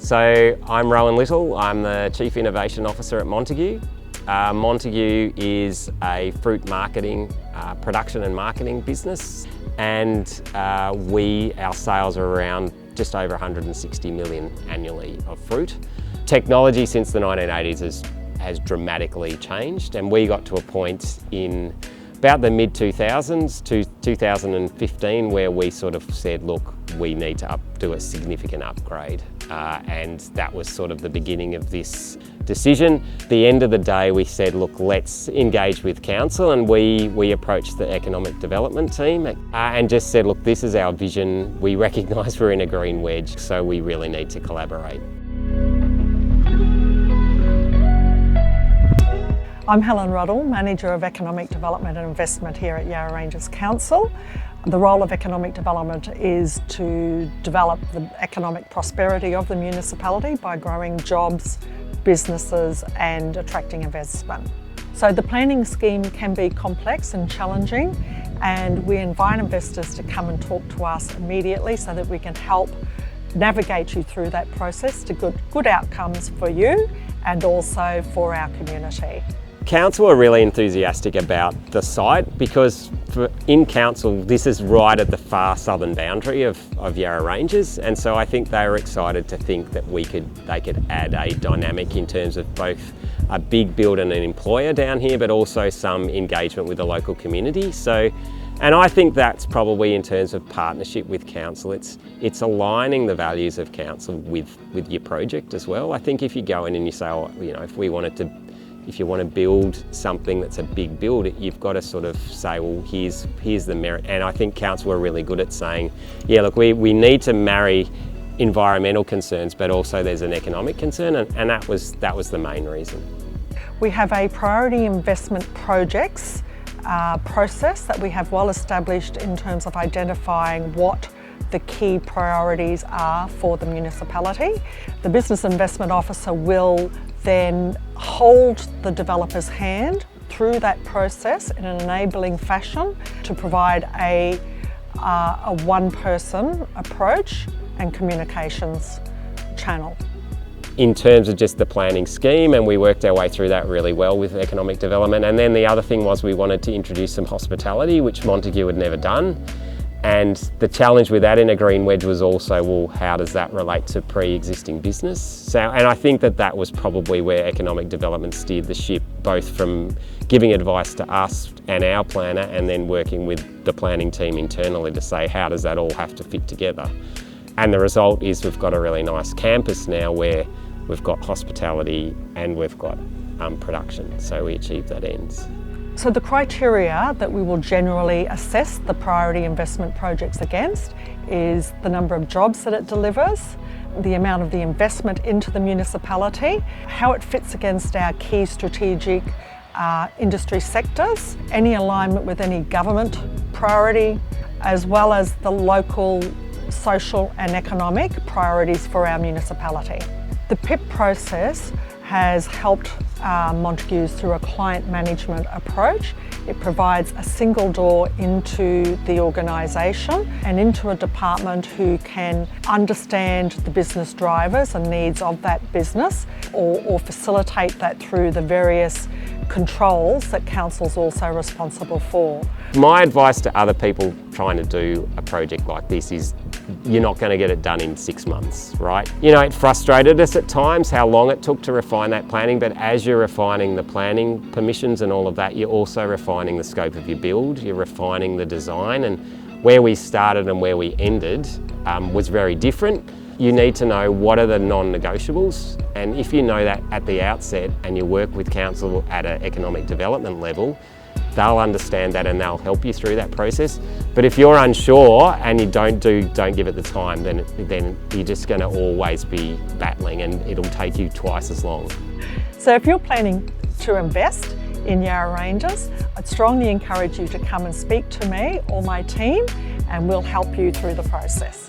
So I'm Rowan Little, I'm the Chief Innovation Officer at Montague. Montague is a fruit marketing, production and marketing business, and our sales are around just over 160 million annually of fruit. Technology since the 1980s has dramatically changed, and we got to a point in about the mid-2000s to 2015 where we sort of said, look, we need to do a significant upgrade. And that was sort of the beginning of this decision. At the end of the day, we said, look, let's engage with council, and we approached the economic development team and just said, look, this is our vision. We recognise we're in a green wedge, so we really need to collaborate. I'm Helen Ruddle, Manager of Economic Development and Investment here at Yarra Ranges Council. The role of economic development is to develop the economic prosperity of the municipality by growing jobs, businesses and attracting investment. So the planning scheme can be complex and challenging, and we invite investors to come and talk to us immediately so that we can help navigate you through that process to good outcomes for you and also for our community. Council are really enthusiastic about the site because in council this is right at the far southern boundary of Yarra Ranges, and so I think they were excited to think that they could add a dynamic in terms of both a big builder and an employer down here, but also some engagement with the local community. And I think that's probably in terms of partnership with council, it's aligning the values of council with your project as well. I think if you go in and you say, oh, you know, if you want to build something that's a big build, you've got to sort of say, well, here's the merit. And I think council are really good at saying, yeah, look, we need to marry environmental concerns, but also there's an economic concern, and that was the main reason. We have a priority investment projects process that we have well established in terms of identifying what the key priorities are for the municipality. The Business Investment Officer will then hold the developer's hand through that process in an enabling fashion to provide a one-person approach and communications channel. In terms of just the planning scheme, and we worked our way through that really well with economic development. And then the other thing was we wanted to introduce some hospitality, which Montague had never done. And the challenge with that in a green wedge was also, well, how does that relate to pre-existing business? And I think that was probably where economic development steered the ship, both from giving advice to us and our planner, and then working with the planning team internally to say, how does that all have to fit together? And the result is we've got a really nice campus now where we've got hospitality and we've got production, so we achieved that ends. So the criteria that we will generally assess the priority investment projects against is the number of jobs that it delivers, the amount of the investment into the municipality, how it fits against our key strategic industry sectors, any alignment with any government priority, as well as the local social and economic priorities for our municipality. The PIP process has helped Montagues through a client management approach. It provides a single door into the organisation and into a department who can understand the business drivers and needs of that business or facilitate that through the various controls that council's also responsible for. My advice to other people trying to do a project like this is you're not going to get it done in 6 months, right? You know, it frustrated us at times how long it took to refine that planning, but as you're refining the planning permissions and all of that, you're also refining the scope of your build, you're refining the design, and where we started and where we ended was very different. You need to know what are the non-negotiables, and if you know that at the outset and you work with council at an economic development level, they'll understand that and they'll help you through that process. But if you're unsure and you don't give it the time, then you're just going to always be battling, and it'll take you twice as long. So if you're planning to invest in Yarra Ranges, I'd strongly encourage you to come and speak to me or my team, and we'll help you through the process.